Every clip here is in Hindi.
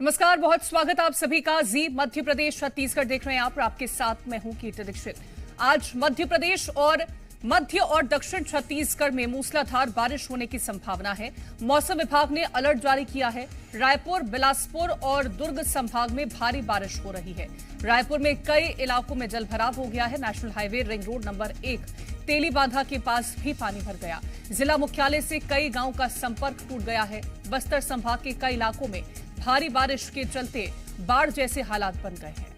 नमस्कार, बहुत स्वागत आप सभी का। जी मध्य प्रदेश छत्तीसगढ़ देख रहे हैं आप और आपके साथ मैं हूं कीर्ति दीक्षित। आज मध्य प्रदेश और मध्य और दक्षिण छत्तीसगढ़ में मूसलाधार बारिश होने की संभावना है। मौसम विभाग ने अलर्ट जारी किया है। रायपुर, बिलासपुर और दुर्ग संभाग में भारी बारिश हो रही है। रायपुर में कई इलाकों में जलभराव हो गया है। National highway ring road number 1 Telibandha के पास भी पानी भर गया। जिला मुख्यालय से कई गांवों का संपर्क टूट गया है। बस्तर संभाग के कई इलाकों में भारी बारिश के चलते बाढ़ जैसे हालात बन गए हैं।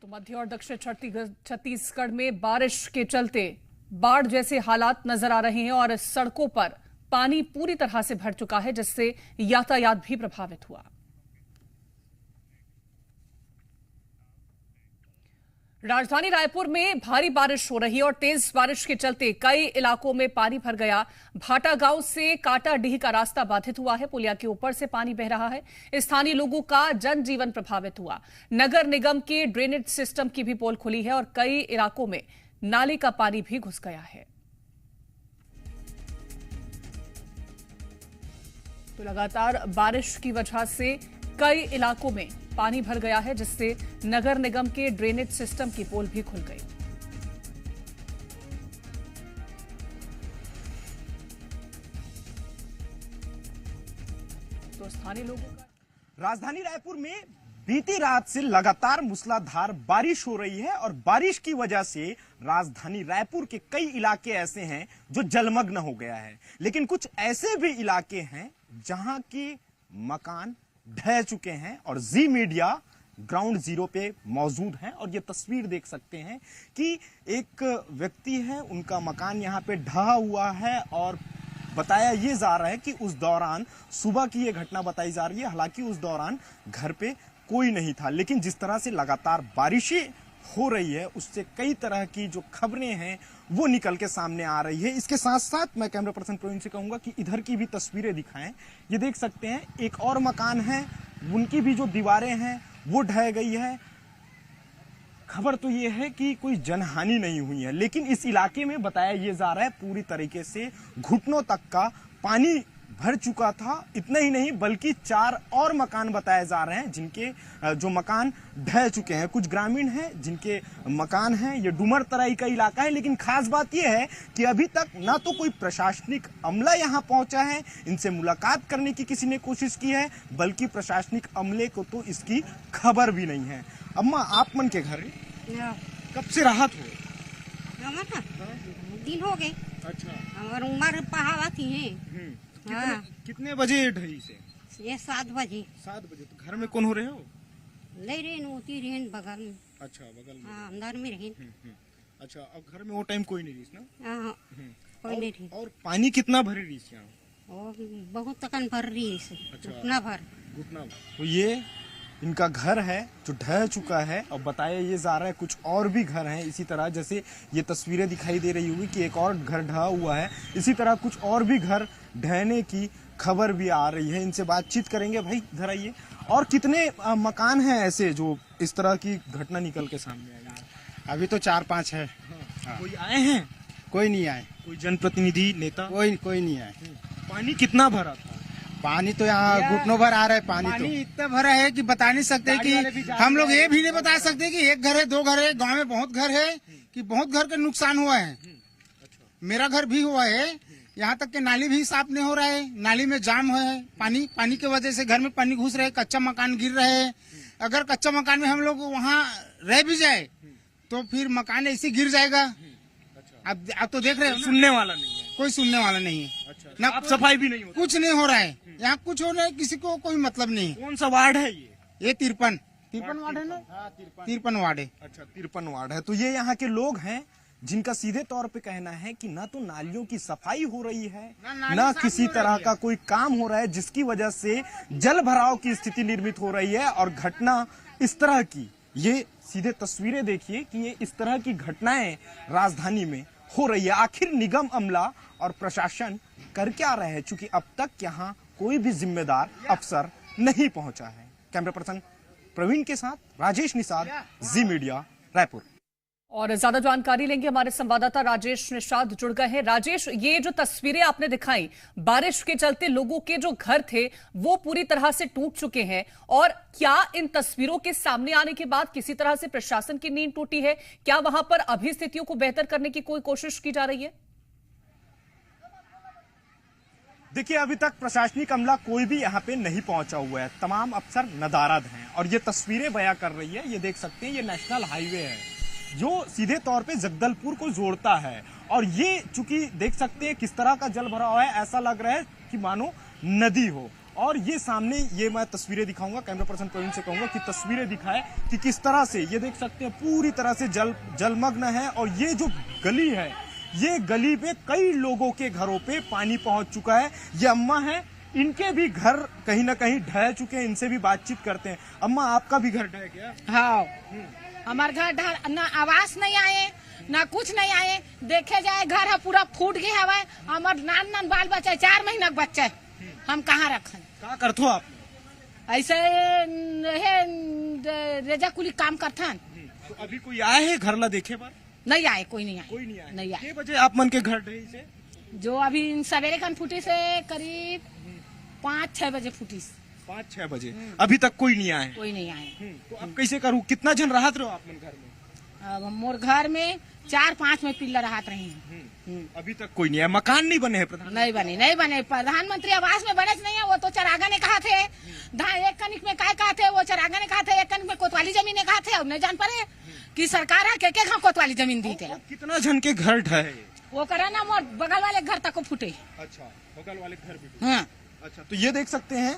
तो मध्य और दक्षिण छत्तीसगढ़ में बारिश के चलते बाढ़ जैसे हालात नजर आ रहे हैं और सड़कों पर पानी पूरी तरह से भर चुका है, जिससे यातायात भी प्रभावित हुआ। राजधानी रायपुर में भारी बारिश हो रही है और तेज बारिश के चलते कई इलाकों में पानी भर गया। भाटा गांव से काटाडीह का रास्ता बाधित हुआ है। पुलिया के ऊपर से पानी बह रहा है। स्थानीय लोगों का जनजीवन प्रभावित हुआ। नगर निगम के ड्रेनेज सिस्टम की भी पोल खुली है और कई इलाकों में नाले का पानी भी घुस गया है। तो लगातार बारिश की वजह से कई इलाकों में पानी भर गया है, जिससे नगर निगम के ड्रेनेज सिस्टम की पोल भी खुल गई। तो स्थानीय लोगों का राजधानी रायपुर में बीती रात से लगातार मूसलाधार बारिश हो रही है और बारिश की वजह से राजधानी रायपुर के कई इलाके ऐसे हैं जो जलमग्न हो गया है। लेकिन कुछ ऐसे भी इलाके हैं जहां के मकान ढह चुके हैं और जी मीडिया ग्राउंड जीरो पे मौजूद है और ये तस्वीर देख सकते हैं कि एक व्यक्ति है, उनका मकान यहाँ पे ढहा हुआ है और बताया ये जा रहा है कि उस दौरान सुबह की ये घटना बताई जा रही है। हालांकि उस दौरान घर पे कोई नहीं था, लेकिन जिस तरह से लगातार बारिशें हो रही है उससे कई तरह की जो खबरें हैं वो निकल के सामने आ रही है। इसके साथ साथ मैं कैमरा पर्सन प्रवीण से कहूंगा कि इधर की भी तस्वीरें दिखाएं। ये देख सकते हैं एक और मकान है, उनकी भी जो दीवारें हैं वो ढह गई है। खबर तो ये है कि कोई जनहानि नहीं हुई है, लेकिन इस इलाके में बताया ये जा रहा है पूरी तरीके से घुटनों तक का पानी भर चुका था। इतना ही नहीं बल्कि 4 और मकान बताए जा रहे हैं जिनके जो मकान ढह चुके हैं। कुछ ग्रामीण हैं जिनके मकान हैं। ये डुमर तराई का इलाका है, लेकिन खास बात यह है कि अभी तक ना तो कोई प्रशासनिक अमला यहां पहुंचा है, इनसे मुलाकात करने की किसी ने कोशिश की है, बल्कि प्रशासनिक अमले को तो इसकी खबर भी नहीं है। अम्मा, आप मन के घर कब से राहत हो? दिन हो गए। अच्छा, और उम्र पहावत ही है। कितने बजे ढही से? ये 7 बजे। 7 बजे। तो घर में कौन हो रहे हो? ले रहे होती रहे बगल में। अच्छा, बगल में। हाँ, अंदर में रहे। अच्छा, अब घर में वो टाइम कोई नहीं रही ना? हाँ, कोई नहीं रही। और पानी कितना भरी रही यहाँ? और बहुत तकन भर रही है। अच्छा, घुटना भर। तो ये इनका घर है जो ढह चुका है और बताया ये जा रहा है कुछ और भी घर हैं इसी तरह। जैसे ये तस्वीरें दिखाई दे रही होगी कि एक और घर ढहा हुआ है, इसी तरह कुछ और भी घर ढहने की खबर भी आ रही है। इनसे बातचीत करेंगे। भाई इधर आइए। और कितने मकान हैं ऐसे जो इस तरह की घटना निकल के सामने आई है? अभी तो 4-5 है। हाँ। कोई आए हैं? कोई नहीं आए। कोई जनप्रतिनिधि, नेता? कोई नहीं आए। पानी कितना भरा था? पानी तो यहाँ घुटनों भर आ रहा है। पानी तो इतना भरा है कि बता नहीं सकते कि हम लोग ये भी नहीं बता सकते कि 1 घर है 2 घर है। गांव में बहुत घर है कि बहुत घर का नुकसान हुआ है। मेरा घर भी हुआ है। यहाँ तक के नाली भी साफ नहीं हो रहा है। नाली में जाम है पानी की वजह से घर में पानी घुस रहे, कच्चा मकान गिर रहे हैं। अगर कच्चा मकान में हम लोग वहाँ रह भी जाए तो फिर मकान ऐसे गिर जाएगा। अब तो देख रहे हैं, सुनने वाला नहीं है। कोई सुनने वाला नहीं है। अच्छा, ना साफ सफाई भी नहीं होती। कुछ नहीं हो रहा है यहाँ। कुछ हो रहा है, किसी को कोई मतलब नहीं। कौन सा वार्ड है ये? ये 53 वार्ड है ना? 53 वार्ड है। अच्छा, 53 वार्ड है। तो ये यहाँ के लोग हैं जिनका सीधे तौर पे कहना है कि ना तो नालियों की सफाई हो रही है, ना किसी तरह का कोई काम हो रहा है, जिसकी वजह से जल भराव की स्थिति निर्मित हो रही है। और घटना इस तरह की, ये सीधे तस्वीरें देखिए कि ये इस तरह की घटनाएं राजधानी में हो रही है। आखिर निगम अमला और प्रशासन कर क्या रहे हैं, चूंकि अब तक यहाँ कोई भी जिम्मेदार अफसर नहीं पहुंचा है। कैमरा पर्सन प्रवीण के साथ राजेश निषाद, जी मीडिया, रायपुर। और ज्यादा जानकारी लेंगे, हमारे संवाददाता राजेश निषाद जुड़ गए हैं। राजेश, ये जो तस्वीरें आपने दिखाई, बारिश के चलते लोगों के जो घर थे वो पूरी तरह से टूट चुके हैं, और क्या इन तस्वीरों के सामने आने के बाद किसी तरह से प्रशासन की नींद टूटी है? क्या वहां पर अभी स्थितियों को बेहतर करने की कोई कोशिश की जा रही है? देखिए, अभी तक प्रशासनिक अमला कोई भी यहाँ पे नहीं पहुंचा हुआ है। तमाम अफसर नदारद हैं और ये तस्वीरें बयां कर रही है। ये देख सकते हैं, ये नेशनल हाईवे है जो सीधे तौर पे जगदलपुर को जोड़ता है, और ये चूंकि देख सकते हैं किस तरह का जल भरा हुआ है, ऐसा लग रहा है कि मानो नदी हो। और ये सामने, ये मैं तस्वीरें दिखाऊंगा, कैमरा पर्सन प्रवीण से कहूंगा कि तस्वीरें दिखाए कि किस तरह से ये देख सकते हैं पूरी तरह से जलमग्न है। और ये जो गली है, ये गली पे कई लोगों के घरों पे पानी पहुंच चुका है। ये अम्मा है, इनके भी घर कहीं ना कहीं ढह चुके हैं। इनसे भी बातचीत करते हैं। अम्मा, आपका भी घर ढह गया? हाँ, हमारे घर ढह, ना आवास नहीं आए ना कुछ नहीं आए। देखे जाए घर है पूरा फूट गया हवा। हमार नान नान बाल बच्चा 4 महीना का बच्चा, हम कहाँ रखें? क्या करते हो आप? ऐसे रेजा कुली काम करथन। तो अभी कोई आए है घर ला देखे पर? नहीं आए, कोई नहीं आए। कोई नहीं आया। नहीं आए। कितने बजे आप मन के घर ढही से? जो अभी सवेरे खन फूटी से करीब 5-6 बजे फूटी। 5-6 बजे अभी तक कोई नहीं आए? कोई नहीं आए। तो अब कैसे करूँ? कितना जन राहत रहो आप मन घर में? अब मोर घर में 4-5 में पिल्ला राहत रही हैं। अभी तक कोई नहीं है। मकान नहीं बने हैं? नहीं बने। प्रधानमंत्री आवास में बने नहीं है। वो तो चरागा ने कहा थे, एक कनिक में काय कहा थे, वो चरागा ने कहा थे, एक कनिक में कोतवाली जमीन ने कहा थे। अब नहीं जान पारे कि सरकार है के कोतवाली जमीन दी थे। कितना जन के घर ढहे? वो करा ना, मोर बगल वाले घर तक को फूटे। अच्छा, बगल वाले घर भी? हाँ। अच्छा, तो ये देख सकते हैं,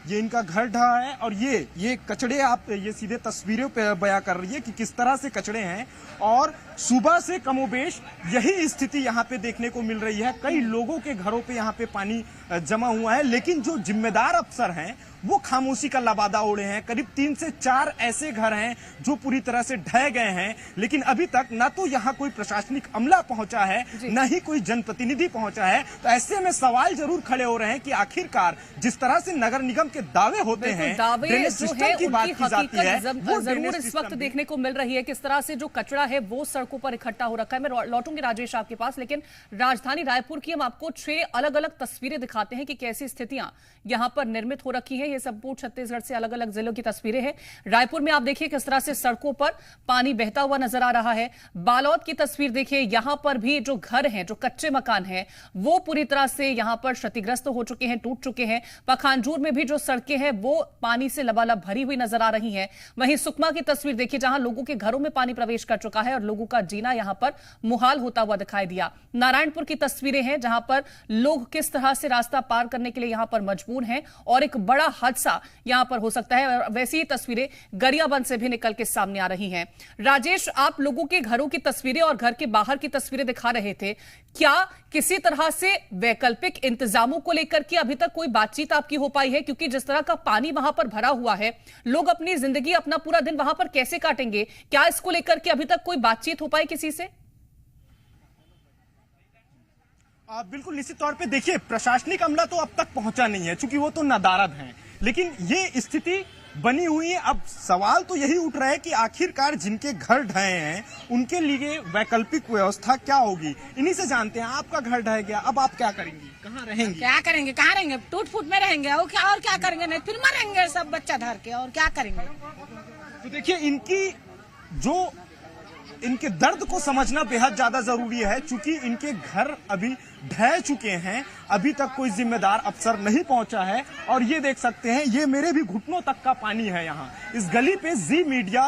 ये इनका घर ढहा है। और ये कचड़े, आप ये सीधे तस्वीरों पे बयां कर रही है कि किस तरह से कचड़े हैं। और सुबह से कमोबेश यही स्थिति यहाँ पे देखने को मिल रही है। कई लोगों के घरों पे यहाँ पे पानी जमा हुआ है, लेकिन जो जिम्मेदार अफसर हैं वो खामोशी का लबादा ओढ़े हैं। करीब 3 से 4 ऐसे घर हैं जो पूरी तरह से ढह गए हैं, लेकिन अभी तक ना तो यहाँ कोई प्रशासनिक अमला पहुंचा है, ना ही कोई जनप्रतिनिधि पहुंचा है। तो ऐसे में सवाल जरूर खड़े हो रहे हैं कि आखिरकार जिस तरह से नगर निगम के दावे होते हैं, ड्रेनेज सिस्टम की बात की जाती है, वो जरूर इस वक्त देखने को मिल रही है। किस तरह से जो कचरा है वो सड़कों पर इकट्ठा हो रखा है। मैं लौटूंगी राजेश आपके पास, लेकिन राजधानी रायपुर की हम आपको 6 अलग अलग तस्वीरें दिखाते हैं कि कैसी स्थितियां यहां पर निर्मित हो रखी है। ये संपूर्ण छत्तीसगढ़ से अलग अलग जिलों की तस्वीरें हैं। रायपुर में आप देखिए किस तरह से सड़कों पर पानी बहता हुआ नजर आ रहा है। बालोद की तस्वीर देखिए, यहां पर भी जो घर हैं, जो कच्चे मकान हैं, वो पूरी तरह से यहां पर क्षतिग्रस्त हो चुके हैं, टूट चुके हैं। पखानजूर में भी जो सड़कें हैं वो पानी से लबालब भरी हुई नजर आ रही हैं। वहीं सुकमा की तस्वीर देखिए, जहां लोगों के घरों में पानी प्रवेश कर चुका है और लोगों का जीना यहां पर मुहाल होता हुआ दिखाई दिया। नारायणपुर की तस्वीरें हैं, जहां पर लोग किस तरह से रास्ता पार करने के लिए यहां पर मजबूर हैं और एक बड़ा हादसा यहां पर हो सकता है। वैसी ही तस्वीरें गरियाबंद से भी निकल के सामने आ रही हैं। राजेश, आप लोगों के घरों की तस्वीरें और घर के बाहर की तस्वीरें दिखा रहे थे। क्या किसी तरह से वैकल्पिक इंतजामों को लेकर के अभी तक कोई बातचीत आपकी हो पाई है? क्योंकि जिस तरह का पानी वहां पर भरा हुआ है, लोग अपनी जिंदगी, अपना पूरा दिन वहां पर कैसे काटेंगे? क्या इसको लेकर के अभी तक कोई बातचीत हो पाई किसी से? बिल्कुल, निश्चित तौर पे देखिए, प्रशासनिक अमला तो अब तक पहुंचा नहीं है, क्योंकि वो तो नदारद हैं। लेकिन ये स्थिति बनी हुई है। अब सवाल तो यही उठ रहा है कि आखिरकार जिनके घर ढहे हैं उनके लिए वैकल्पिक व्यवस्था क्या होगी। इन्हीं से जानते हैं। आपका घर ढह गया, अब आप क्या करेंगी? कहाँ रहेंगे? क्या करेंगे? टूट फूट में रहेंगे और क्या करेंगे? नहीं, फिर मरेंगे सब बच्चा धर के, और क्या करेंगे? तो देखिए, इनके दर्द को समझना बेहद ज्यादा जरूरी है, क्योंकि इनके घर अभी ढह चुके हैं। अभी तक कोई जिम्मेदार अफसर नहीं पहुंचा है। और ये देख सकते हैं, ये मेरे भी घुटनों तक का पानी है यहाँ इस गली पे। जी मीडिया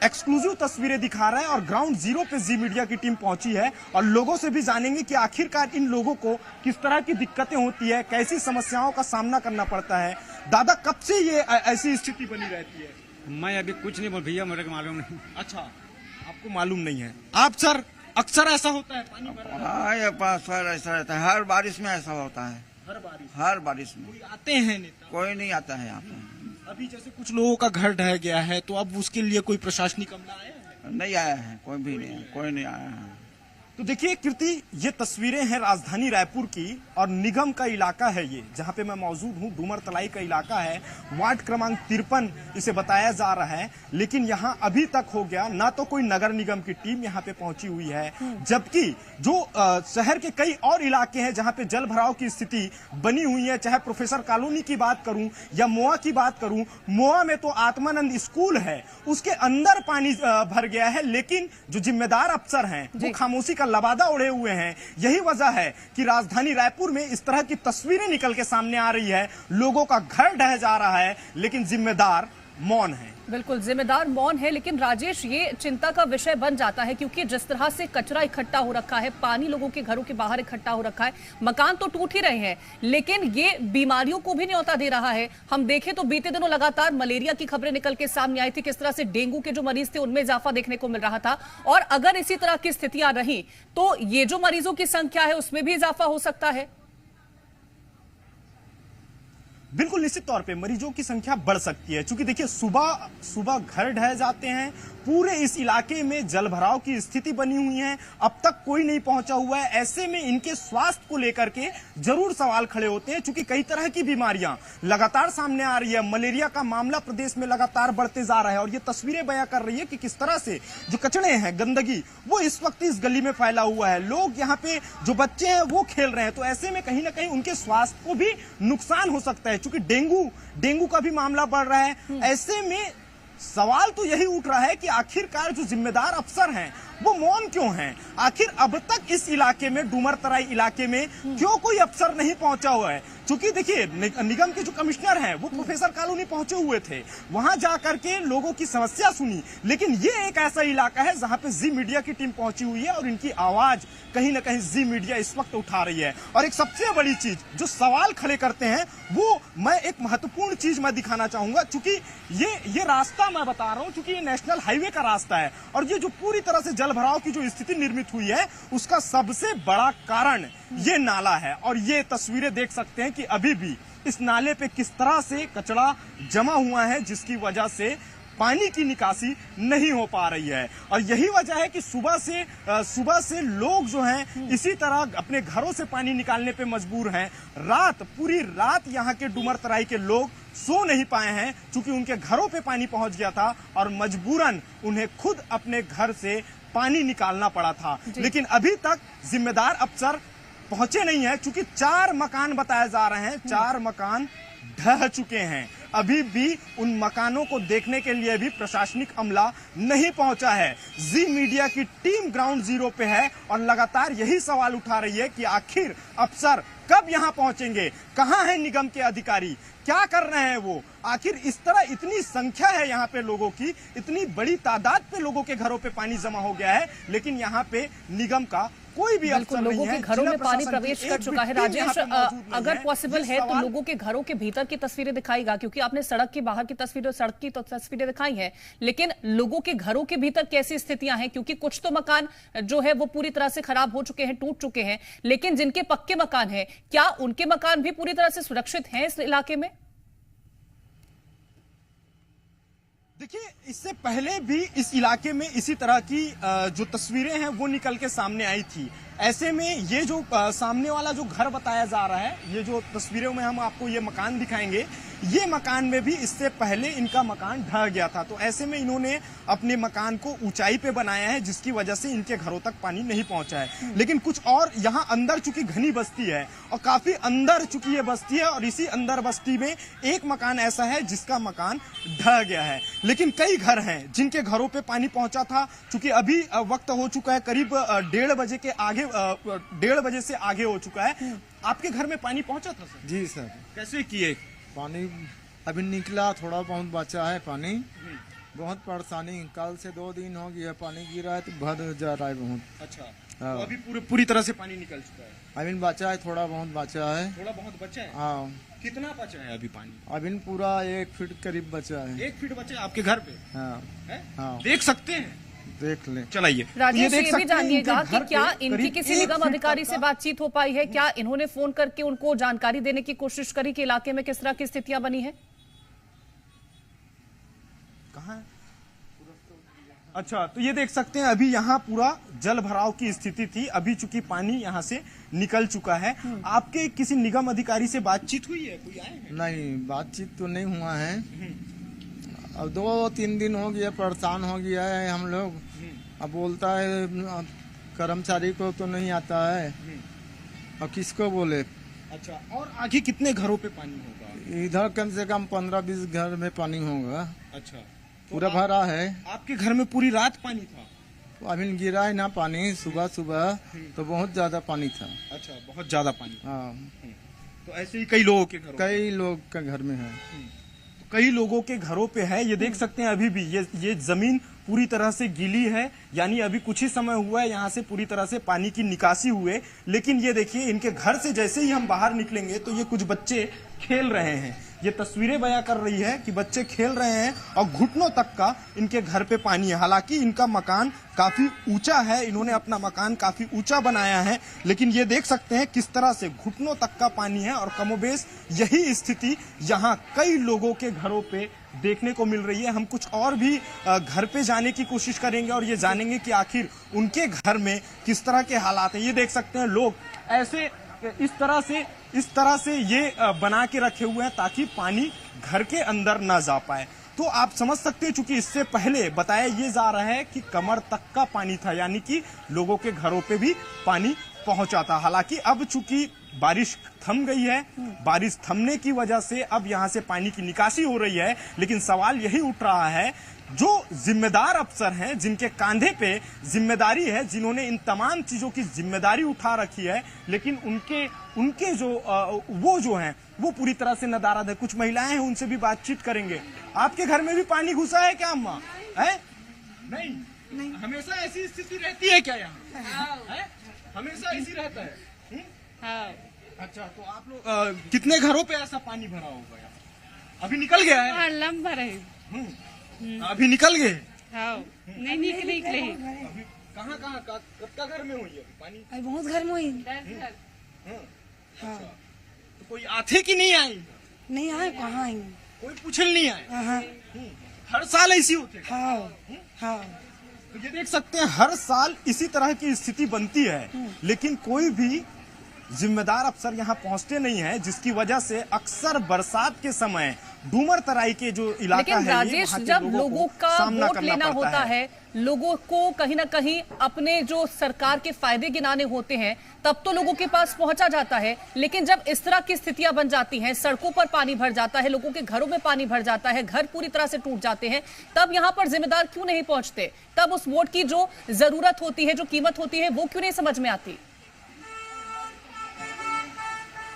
एक्सक्लूसिव तस्वीरें दिखा रहा है और ग्राउंड जीरो पे जी मीडिया की टीम पहुंची है और लोगों से भी जानेंगे कि आखिरकार इन लोगों को किस तरह की दिक्कतें होती है, कैसी समस्याओं का सामना करना पड़ता है। दादा, कब से ये ऐसी स्थिति बनी रहती है? मैं अभी कुछ नहीं बोल भैया, मेरे को मालूम नहीं। अच्छा, आपको मालूम नहीं है। आप सर, अक्सर ऐसा होता है पानी भरा? हाँ, ये सर ऐसा रहता है, हर बारिश में ऐसा होता है। हर बारिश में कोई आते हैं नेता? कोई नहीं आता है यहाँ पे। अभी जैसे कुछ लोगों का घर ढह गया है, तो अब उसके लिए कोई प्रशासनिक अमला आया है? नहीं आया है, कोई भी नहीं, कोई नहीं आया है। तो देखिए कीर्ति, ये तस्वीरें हैं राजधानी रायपुर की और निगम का इलाका है ये, जहां पे मैं मौजूद हूं। डूमर तलाई का इलाका है, वार्ड क्रमांक 53 इसे बताया जा रहा है। लेकिन यहां अभी तक हो गया ना तो कोई नगर निगम की टीम यहां पे पहुंची हुई है, जबकि जो शहर के कई और इलाके हैं जहां पे जल भराव की स्थिति बनी हुई है, चाहे प्रोफेसर कॉलोनी की बात करूं या मोआ की बात करूं। मोआ में तो आत्मानंद स्कूल है, उसके अंदर पानी भर गया है, लेकिन जो जिम्मेदार अफसर हैं वो खामोशी का लबादा उड़े हुए हैं। यही वजह है कि राजधानी रायपुर में इस तरह की तस्वीरें निकल के सामने आ रही है। लोगों का घर ढह जा रहा है, लेकिन जिम्मेदार मौन है। बिल्कुल, जिम्मेदार मौन है। लेकिन राजेश, ये चिंता का विषय बन जाता है क्योंकि जिस तरह से कचरा इकट्ठा हो रखा है, पानी लोगों के घरों के बाहर इकट्ठा हो रखा है, मकान तो टूट ही रहे हैं, लेकिन ये बीमारियों को भी न्योता दे रहा है। हम देखें तो बीते दिनों लगातार मलेरिया की खबरें निकल के सामने आई थी, किस तरह से डेंगू के जो मरीज थे उनमें इजाफा देखने को मिल रहा था। और अगर इसी तरह की स्थितियां रही तो ये जो मरीजों की संख्या है उसमें भी इजाफा हो सकता है। बिल्कुल निश्चित तौर पे मरीजों की संख्या बढ़ सकती है, क्योंकि देखिए सुबह सुबह घर ढह जाते हैं। पूरे इस इलाके में जलभराव की स्थिति बनी हुई है, अब तक कोई नहीं पहुंचा हुआ है। ऐसे में इनके स्वास्थ्य को लेकर के जरूर सवाल खड़े होते हैं, क्योंकि कई तरह की बीमारियां लगातार सामने आ रही है। मलेरिया का मामला प्रदेश में लगातार बढ़ते जा रहा है और ये तस्वीरें बयां कर रही है कि किस तरह से जो कचड़े हैं, गंदगी, वो इस वक्त इस गली में फैला हुआ है। लोग यहाँ पे जो बच्चे हैं वो खेल रहे हैं, तो ऐसे में कहीं ना कहीं उनके स्वास्थ्य को भी नुकसान हो सकता है, क्योंकि डेंगू का भी मामला बढ़ रहा है। ऐसे में सवाल तो यही उठ रहा है कि आखिरकार जो जिम्मेदार अफसर हैं वो मौन क्यों हैं? आखिर अब तक इस इलाके में, डूमर तराई इलाके में क्यों कोई अफसर नहीं पहुंचा हुआ है? क्योंकि देखिए निगम के जो कमिश्नर हैं वो प्रोफेसर कॉलोनी पहुंचे हुए थे, वहां जाकर के लोगों की समस्या सुनी। लेकिन ये एक ऐसा इलाका है जहां पे जी मीडिया की टीम पहुंची हुई है और इनकी आवाज कहीं ना कहीं जी मीडिया इस वक्त उठा रही है। और एक सबसे बड़ी चीज जो सवाल खड़े करते हैं, वो मैं एक महत्वपूर्ण चीज मैं दिखाना चाहूंगा, क्योंकि ये रास्ता मैं बता रहा हूं, क्योंकि ये नेशनल हाईवे का रास्ता है और ये जो पूरी तरह से जल भराव की जो स्थिति निर्मित हुई है उसका सबसे बड़ा कारण ये नाला है। और ये तस्वीरें देख सकते हैं कि अभी भी इस नाले पे किस तरह से कचरा जमा हुआ है, जिसकी वजह से पानी की निकासी नहीं हो पा रही है। और यही वजह है कि सुबह से लोग जो हैं इसी तरह अपने घरों से पानी निकालने पे मजबूर हैं। पूरी रात यहाँ के डूमर तराई के लोग सो नहीं पाए हैं, क्योंकि उनके घरों पे पानी पहुंच गया था और मजबूरन उन्हें खुद अपने घर से पानी निकालना पड़ा था। लेकिन अभी तक जिम्मेदार अफसर पहुंचे नहीं है, क्योंकि 4 मकान बताए जा रहे हैं, 4 मकान ढह चुके हैं। अभी भी उन मकानों को देखने के लिए भी प्रशासनिक अमला नहीं पहुंचा है। जी मीडिया की टीम ग्राउंड जीरो पे है और लगातार यही सवाल उठा रही है कि आखिर अफसर कब यहां पहुंचेंगे, कहां है निगम के अधिकारी, क्या कर रहे हैं वो? आखिर इस तरह इतनी संख्या है यहाँ पे लोगों की, इतनी बड़ी तादाद पे लोगों के घरों पे पानी जमा हो गया है, लेकिन यहाँ पे निगम का कोई भी अफसर नहीं है। लोगों के घरों में पानी प्रवेश कर चुका है। राजेश, अगर पॉसिबल है तो लोगों के घरों के भीतर की तस्वीरें दिखाएगा, क्योंकि आपने सड़क के बाहर की तस्वीरें, सड़क की तो तस्वीरें दिखाई हैं, लेकिन लोगों के घरों के भीतर कैसी स्थितियां हैं? क्योंकि कुछ तो मकान जो है वो पूरी तरह से खराब हो चुके हैं, टूट चुके हैं, लेकिन जिनके पक्के मकान हैं, क्या उनके मकान भी पूरी तरह से सुरक्षित हैं इस इलाके में? देखिए, इससे पहले भी इस इलाके में इसी तरह की जो तस्वीरें हैं वो निकल के सामने आई थी। ऐसे में ये जो सामने वाला जो घर बताया जा रहा है, ये जो तस्वीरों में हम आपको ये मकान दिखाएंगे, ये मकान में भी इससे पहले इनका मकान ढह गया था। तो ऐसे में इन्होंने अपने मकान को ऊंचाई पे बनाया है, जिसकी वजह से इनके घरों तक पानी नहीं पहुंचा है। लेकिन कुछ और यहाँ अंदर चूंकि घनी बस्ती है और काफी अंदर चूंकि ये बस्ती है, और इसी अंदर बस्ती में एक मकान ऐसा है जिसका मकान ढह गया है। लेकिन कई घर हैं जिनके घरों पे पानी पहुंचा था। चूंकि अभी वक्त हो चुका है करीब 1:30 बजे के आगे, 1:30 बजे से आगे हो चुका है। आपके घर में पानी पहुंचा था सर? जी सर। कैसे किए? पानी अभी निकला, थोड़ा बहुत बचा है पानी। बहुत परेशानी, कल से 2 दिन हो गया पानी गिरा है तो भर जा रहा है बहुत। अच्छा, तो अभी पूरी तरह से पानी निकल चुका है? अभी बचा है, थोड़ा बहुत बचा है। थोड़ा बहुत बचा है? हाँ। कितना बचा है अभी पानी? अभी पूरा 1 फीट करीब बचा है। 1 फीट बचा है आपके घर पे? हाँ। है? हाँ। देख सकते हैं, देख ले। चलाइए। राजेश, ये भी जानिएगा कि क्या इनकी किसी निगम अधिकारी से बातचीत हो पाई है? क्या इन्होंने फोन करके उनको जानकारी देने की कोशिश करी कि इलाके में किस तरह की स्थितियां बनी है? कहाँ है? अच्छा, तो ये देख सकते हैं अभी यहाँ पूरा जल भराव की स्थिति थी, अभी चूंकि पानी यहाँ से निकल चुका है। आपके किसी निगम अधिकारी से बातचीत हुई है, कोई आए हैं? नहीं, बातचीत तो नहीं हुआ है। अब 2-3 दिन हो गया, परेशान हो गया है हम लोग। अब बोलता है अब कर्मचारी को तो नहीं आता है, अब किसको बोले। अच्छा, और आगे कितने घरों पे पानी होगा? इधर कम से कम 15-20 घर में पानी होगा। अच्छा, पूरा भरा है। आपके घर में पूरी रात पानी था? तो अभी गिरा है ना पानी, सुबह सुबह तो बहुत ज्यादा पानी था। अच्छा, बहुत ज्यादा पानी। हाँ, तो ऐसे ही कई लोगों के घरों, कई लोग के घर में है। कई लोगों के घरों पे है। ये देख सकते हैं अभी भी ये जमीन पूरी तरह से गीली है, यानी अभी कुछ ही समय हुआ है यहाँ से पूरी तरह से पानी की निकासी हुए। लेकिन ये देखिए, इनके घर से जैसे ही हम बाहर निकलेंगे तो ये कुछ बच्चे खेल रहे हैं। ये तस्वीरें बयां कर रही है कि बच्चे खेल रहे हैं और घुटनों तक का इनके घर पे पानी है। हालांकि इनका मकान काफी ऊंचा है, इन्होंने अपना मकान काफी ऊंचा बनाया है, लेकिन ये देख सकते हैं किस तरह से घुटनों तक का पानी है। और कमोबेश यही स्थिति यहाँ कई लोगों के घरों पे देखने को मिल रही है। हम कुछ और भी घर पे जाने की कोशिश करेंगे और ये जानेंगे कि आखिर उनके घर में किस तरह के हालात हैं। ये देख सकते हैं लोग ऐसे इस तरह से ये बना के रखे हुए हैं ताकि पानी घर के अंदर ना जा पाए। तो आप समझ सकते हैं, चूंकि इससे पहले बताया ये जा रहा है कि कमर तक का पानी था, यानी कि लोगों के घरों पे भी पानी पहुंचा था। हालांकि अब चूंकि बारिश थम गई है, बारिश थमने की वजह से अब यहां से पानी की निकासी हो रही है। लेकिन सवाल यही उठ रहा है, जो जिम्मेदार अफसर हैं, जिनके कांधे पे जिम्मेदारी है, जिन्होंने इन तमाम चीजों की जिम्मेदारी उठा रखी है, लेकिन उनके जो हैं वो पूरी तरह से नदारद है। कुछ महिलाएं हैं, उनसे भी बातचीत करेंगे। आपके घर में भी पानी घुसा है क्या अम्मा? है? नहीं, हमेशा ऐसी स्थिति रहती है क्या यहाँ? हमेशा ऐसी रहता है? अच्छा, तो आप लोग कितने घरों पे ऐसा पानी भरा होगा यहाँ? अभी निकल गया है? लंबा रहे। अभी निकल गए? नहीं निकले। कहाँ कब का घर में हुई है पानी? बहुत घर में हुई। तो कोई आथे की नहीं आई? नहीं आए, कहाँ आएंगे? कोई पूछल नहीं आए? हर साल ऐसी होती है? हाँ। तो ये देख सकते हैं हर साल इसी तरह की स्थिति बनती है, लेकिन कोई भी जिम्मेदार अफसर यहाँ पहुँचते नहीं है, जिसकी वजह से अक्सर बरसात के समय डूमर तराई के जो इलाका लेकिन है, राजेश, जब लोगों का वोट लेना होता है, लोगों को कहीं ना कहीं अपने जो सरकार के फायदे गिनाने होते हैं, तब तो लोगों के पास पहुंचा जाता है। लेकिन जब इस तरह की स्थितियां बन जाती हैं, सड़कों पर पानी भर जाता है, लोगों के घरों में पानी भर जाता है, घर पूरी तरह से टूट जाते हैं, तब यहाँ पर जिम्मेदार क्यों नहीं पहुंचते? तब उस वोट की जो जरूरत होती है, जो कीमत होती है, वो क्यों नहीं समझ में आती?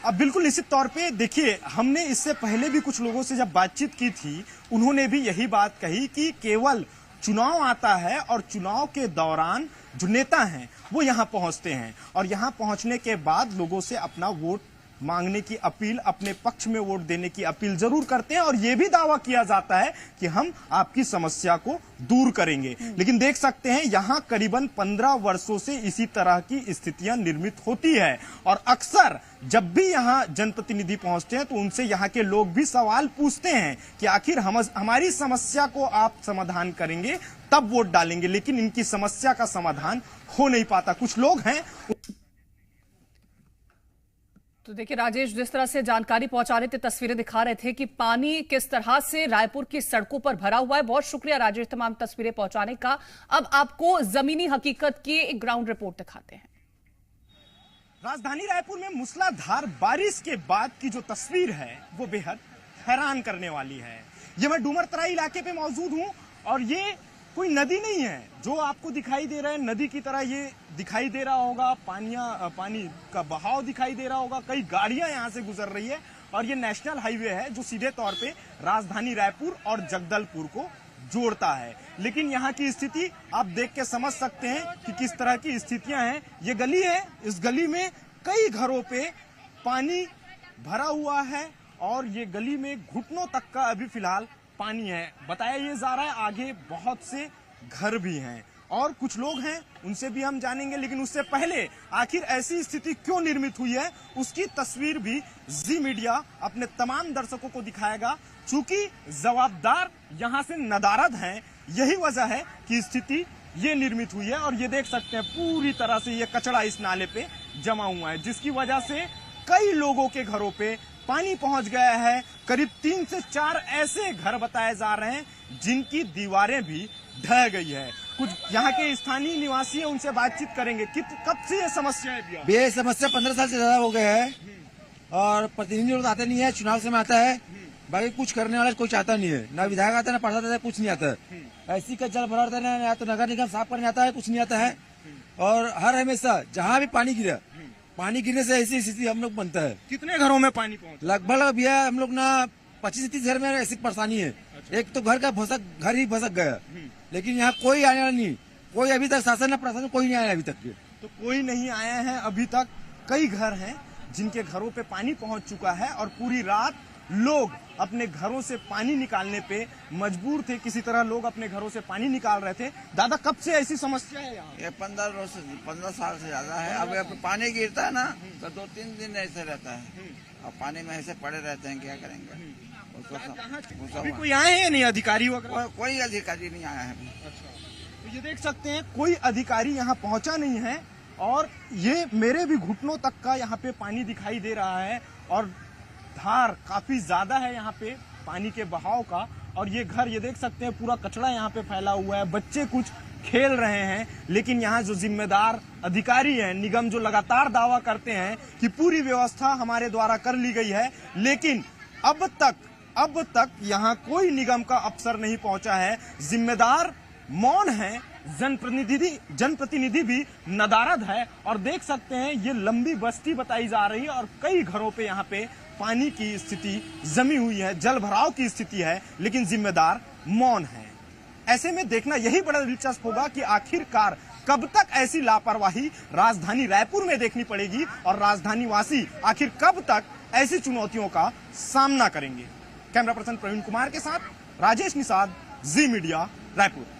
अब बिल्कुल निश्चित तौर पे देखिए, हमने इससे पहले भी कुछ लोगों से जब बातचीत की थी, उन्होंने भी यही बात कही कि केवल चुनाव आता है और चुनाव के दौरान जो नेता हैं वो यहाँ पहुंचते हैं और यहाँ पहुंचने के बाद लोगों से अपना वोट मांगने की अपील, अपने पक्ष में वोट देने की अपील जरूर करते हैं और ये भी दावा किया जाता है कि हम आपकी समस्या को दूर करेंगे। लेकिन देख सकते हैं यहाँ करीबन 15 वर्षों से इसी तरह की स्थितियां निर्मित होती है और अक्सर जब भी यहाँ जनप्रतिनिधि पहुंचते हैं तो उनसे यहाँ के लोग भी सवाल पूछते हैं कि आखिर हमारी समस्या को आप समाधान करेंगे तब वोट डालेंगे, लेकिन इनकी समस्या का समाधान हो नहीं पाता। कुछ लोग हैं। तो देखिए राजेश, जिस तरह से जानकारी पहुंचा रहे थे, तस्वीरें दिखा रहे थे कि पानी किस तरह से रायपुर की सड़कों पर भरा हुआ है। बहुत शुक्रिया राजेश तमाम तस्वीरें पहुंचाने का। अब आपको जमीनी हकीकत की एक ग्राउंड रिपोर्ट दिखाते हैं। राजधानी रायपुर में मूसलाधार बारिश के बाद की जो तस्वीर है वो बेहद हैरान करने वाली है। ये मैं डूमर तराई इलाके पे मौजूद हूं और ये कोई नदी नहीं है जो आपको दिखाई दे रहा है। नदी की तरह ये दिखाई दे रहा होगा, पानी का बहाव दिखाई दे रहा होगा, कई गाड़ियां यहां से गुजर रही है और ये नेशनल हाईवे है जो सीधे तौर पे राजधानी रायपुर और जगदलपुर को जोड़ता है। लेकिन यहाँ की स्थिति आप देख के समझ सकते हैं कि किस तरह की स्थितियां हैं। ये गली है, इस गली में कई घरों पे पानी भरा हुआ है और ये गली में घुटनों तक का अभी फिलहाल पानी है। बताया ये जा रहा है आगे बहुत से घर भी हैं और कुछ लोग हैं, उनसे भी हम जानेंगे। लेकिन उससे पहले आखिर ऐसी स्थिति क्यों निर्मित हुई है उसकी तस्वीर भी जी मीडिया अपने तमाम दर्शकों को दिखाएगा। चूंकि जवाबदार यहां से नदारद हैं, यही वजह है कि स्थिति ये निर्मित हुई है। और ये देख सकते हैं पूरी तरह से ये कचरा इस नाले पे जमा हुआ है, जिसकी वजह से कई लोगों के घरों पे पानी पहुंच गया है। करीब 3 से 4 ऐसे घर बताए जा रहे हैं जिनकी दीवारें भी ढह गई है। कुछ यहाँ के स्थानीय निवासी हैं, उनसे बातचीत करेंगे। कब से ये समस्या है भैया? ये समस्या 15 साल से ज्यादा हो गया है और प्रतिनिधि लोग आते नहीं है, चुनाव समय आता है, बाकी कुछ करने वाला कोई चाहता नहीं है, ना विधायक आता है, ना पार्षद आता है, कुछ नहीं आता है। ऐसी का जल भरा रहता है, या तो नगर निगम साफ करने आता है, कुछ नहीं आता है। और हर हमेशा जहाँ भी पानी गिरा, पानी गिरने से ऐसी स्थिति हम लोग बनता है। कितने घरों में पानी पहुंचा? लगभग भैया हम लोग ना 25 से 30 घर में ऐसी परेशानी है। एक तो घर ही भसक गया, लेकिन यहाँ कोई आने वाला नहीं, कोई अभी तक शासन न प्रशासन कोई नहीं आया अभी तक। तो कोई नहीं आया है अभी तक। कई घर हैं जिनके घरों पे पानी पहुंच चुका है और पूरी रात लोग अपने घरों से पानी निकालने पे मजबूर थे। किसी तरह लोग अपने घरों से पानी निकाल रहे थे। दादा, कब से ऐसी समस्या है यहाँ? ये 15 साल से ज्यादा है। अब पानी गिरता है ना तो 2-3 दिन ऐसे रहता है। अब पानी में ऐसे पड़े रहते हैं, क्या करेंगे? अभी कोई आए हैं नहीं अधिकारी वगैरह? कोई अधिकारी नहीं आया है। तो ये देख सकते हैं कोई अधिकारी यहाँ पहुंचा नहीं है और ये मेरे भी घुटनों तक का यहाँ पे पानी दिखाई दे रहा है और धार काफी ज्यादा है यहाँ पे पानी के बहाव का। और ये घर ये देख सकते हैं पूरा कचरा यहाँ पे फैला हुआ है, बच्चे कुछ खेल रहे हैं। लेकिन यहाँ जो जिम्मेदार अधिकारी हैं, निगम जो लगातार दावा करते हैं कि पूरी व्यवस्था हमारे द्वारा कर ली गई है, लेकिन अब तक यहाँ कोई निगम का अफसर नहीं पहुंचा है। जिम्मेदार मौन है, जनप्रतिनिधि भी नदारद है। और देख सकते हैं ये लंबी बस्ती बताई जा रही है और कई घरों पे यहाँ पे पानी की स्थिति जमी हुई है, जल भराव की स्थिति है, लेकिन जिम्मेदार मौन है। ऐसे में देखना यही बड़ा दिलचस्प होगा कि आखिरकार कब तक ऐसी लापरवाही राजधानी रायपुर में देखनी पड़ेगी और राजधानी वासी आखिर कब तक ऐसी चुनौतियों का सामना करेंगे। कैमरा पर्सन प्रवीण कुमार के साथ राजेश निषाद, जी मीडिया, रायपुर।